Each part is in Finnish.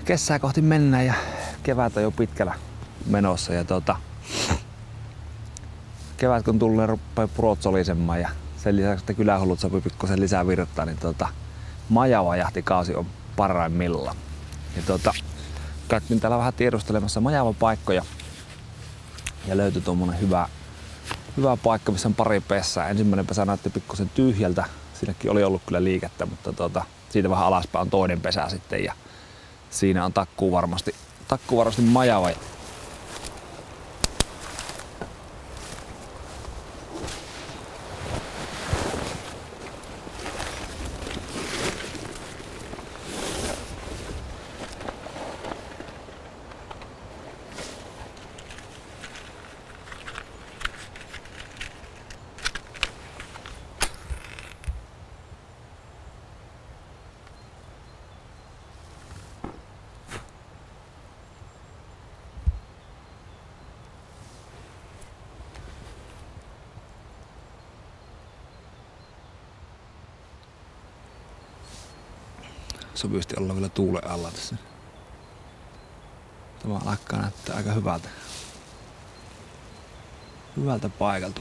Kesää kohti mennään ja kevät on jo pitkällä menossa ja kevät kun tulee rupeaa purot solisemaan ja sen lisäksi, että kylähullut sopii pikkusen lisää virtaa, niin majavajahtikausi on parhaimmillaan. Ja käytiin täällä vähän tiedustelemassa majavapaikkoja ja löytyi tuommoinen hyvä paikka, missä on pari pesää. Ensimmäinen pesä näytti pikkusen tyhjältä, siinäkin oli ollut kyllä liikettä, mutta siitä vähän alaspäin on toinen pesä sitten ja siinä on takkuu varmasti majava. Sopisti olla vielä tuulen alla tässä. Tämä alkaa näyttää aika hyvältä paikalta.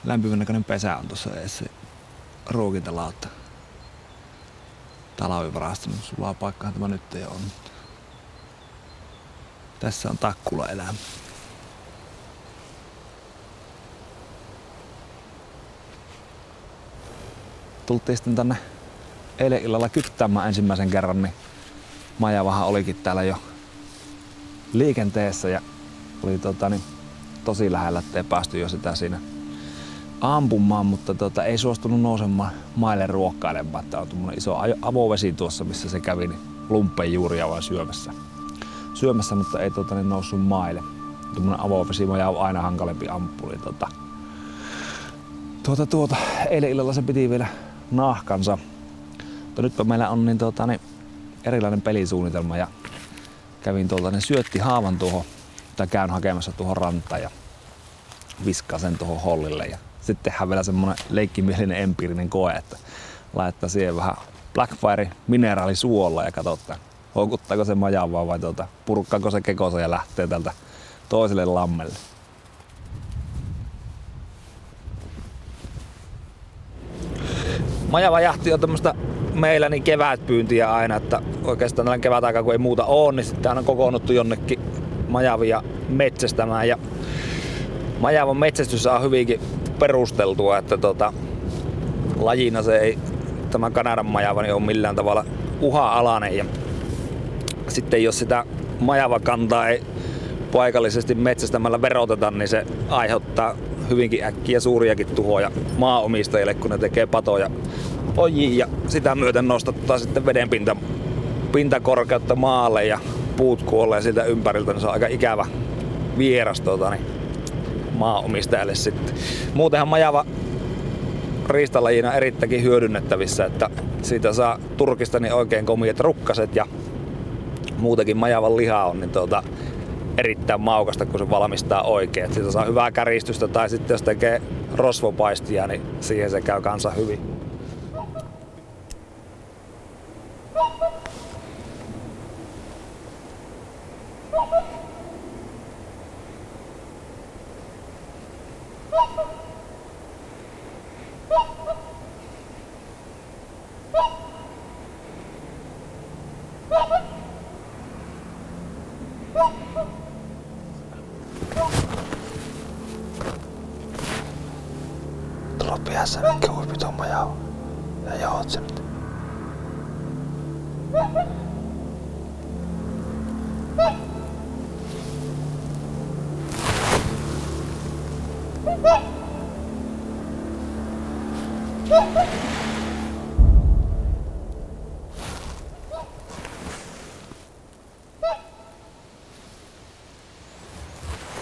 Lämpimän näköinen pesä on tuossa edessä. Ruokintalautta. Talvivarastunut. Sulaa paikkaan tämä nyt jo on. Tässä on takkula elämä. Tultiin sitten tänne eilen illalla kyttäämään ensimmäisen kerran, niin majavahan olikin täällä jo liikenteessä ja oli tosi lähellä, ettei päästy jo sitä siinä ampumaan, mutta ei suostunut nousemaan maille ruokkailemaan. Tää on tuommoinen iso avovesi tuossa, missä se kävi niin lumpen juuria vaan syömässä, mutta ei noussut maille. Tuommoinen avovesimaja on aina hankalempi ampua. Eilen illalla se piti vielä nahkansa. Mutta nytpä meillä on erilainen pelisuunnitelma ja kävin syötti haavan tuohon, tai käyn hakemassa tuohon rantaan ja viskaan sen tuohon hollille. Ja sitten tehdään vielä semmonen leikkimielinen empiirinen koe, että laittaa siihen vähän Blackfire mineraalisuolla ja katsotaan, houkuttaako se majavaa vai purkkaako se kekosa ja lähtee tältä toiselle lammelle. Majavajahti on tämmöstä meillä niin kevätpyyntiä aina, että oikeastaan tällä kevätaika kun ei muuta ole, niin sitten on kokoonnuttu jonnekin majavia metsästämään ja majavan metsästys on hyvinkin perusteltua, että lajina se ei, tämä Kanadan majava niin on millään tavalla uha-alainen ja sitten jos sitä majavakantaa ei paikallisesti metsästämällä veroteta, niin se aiheuttaa hyvinkin äkkiä suuriakin tuhoja maanomistajille, kun ne tekee patoja ojiin ja sitä myöten nostattaa sitten veden pintakorkeutta maalle ja puut kuolee siltä ympäriltä, niin se on aika ikävä vieras maanomistajalle sitten. Muutenhan majava riistalajina erittäinkin hyödynnettävissä, että siitä saa turkista niin oikein komiat rukkaset ja muutenkin majavan liha on niin erittäin maukasta, kun se valmistaa oikein. Et siitä saa hyvää käristystä tai sitten jos tekee rosvopaistia, niin siihen se käy kanssa hyvin. Tuolla päässä mikä huipi tuon majaa ja jaot sen nyt.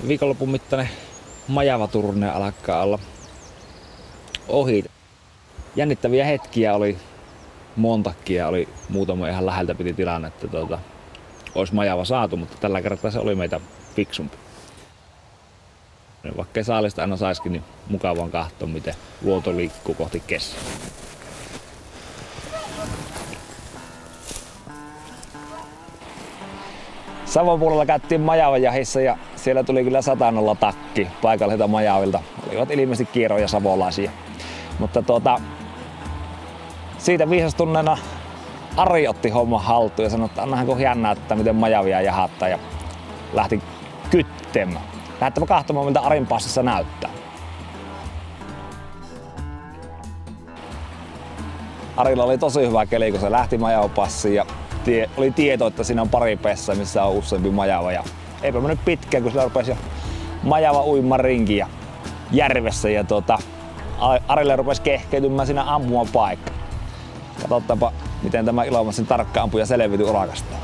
Viikonlopun mittainen majavaturne alkaa olla ohi. Jännittäviä hetkiä oli montakin ja oli muutama ihan läheltä piti tilanne, että olisi majava saatu, mutta tällä kertaa se oli meitä fiksumpi. Vaikka ei saalista aina saisikin, niin mukava on katsoa, miten luoto liikkuu kohti kesää. Savon puolella käytiin majavajahissa ja siellä tuli kyllä 100-0 takki paikallisilta majavilta. Olivat ilmeisesti kieroja savolaisia. Mutta siitä viisastunneena Ari otti homman haltuun ja sanoi, että annahan kun hän näyttää, miten majavia jahattaa, ja lähti kyttemään. Lähdetään katsomaan, miltä Arin passissa näyttää. Arilla oli tosi hyvä keli, kun se lähti majavapassiin ja oli tieto, että siinä on pari pessä, missä on useampi majava. Ja eipä mennyt pitkään, kun sillä rupesi jo majava uimaan rinkiä järvessä ja Arille rupesi kehkeytymään siinä ampumapaikka. Katsotaanpa, miten tämä Ilomantsin tarkka ampuja selviytyi urakasta.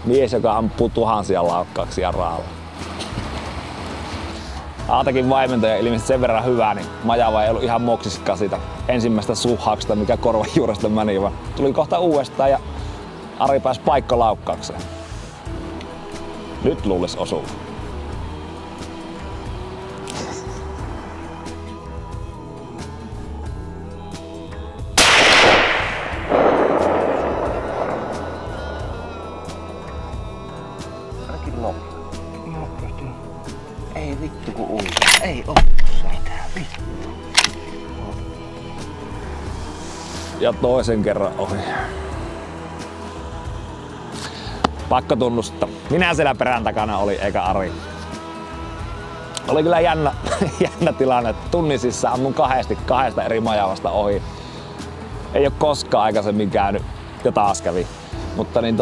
Mies, joka ampuu tuhansia laukkauksia raalla. Aatakin vaimentaja ilmeisesti sen verran hyvää, niin majava ei ollut ihan moksiskaan siitä ensimmäistä suhauksesta, mikä korvan juuresta meni, vaan tuli kohta uudestaan ja Ari pääsi paikkalaukkaukseen. Nyt luulis osuva. Ei vittu kun ui. Ei oo mitään vittu. Ja toisen kerran ohi. Pakko tunnustaa. Minä siellä perän takana oli eikä Ari. Oli kyllä jännä tilanne. Tunnin sisään ammun kahdesta eri majavasta ohi. Ei oo koskaan aikaisemmin käynyt ja taas kävi. Mutta niin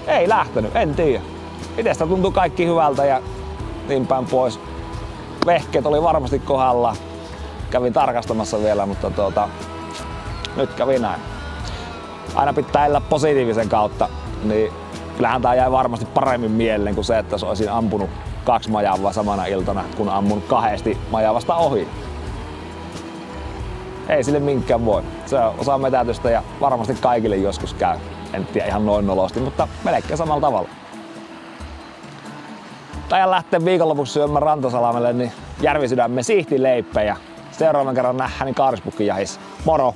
ei lähtenyt, en tiedä. Itsestä tuntui kaikki hyvältä ja niin päin pois. Vehkeet oli varmasti kohdalla. Kävin tarkastamassa vielä, mutta nyt kävi näin. Aina pitää elää positiivisen kautta, niin kyllähän tää jäi varmasti paremmin mieleen kuin se, että jos olisin ampunut 2 majavaa samana iltana, kun ammun 2 majavasta ohi. Ei sille minkään voi. Se on osa metätystä ja varmasti kaikille joskus käy. En tiedä ihan noin nolosti, mutta melkein samalla tavalla. Tajan lähteä viikonlopuksi syömään Rantasalamelle niin Järvisydämme siihtileippä ja seuraavan kerran nähdään niin Kaarispukin jahissa. Moro!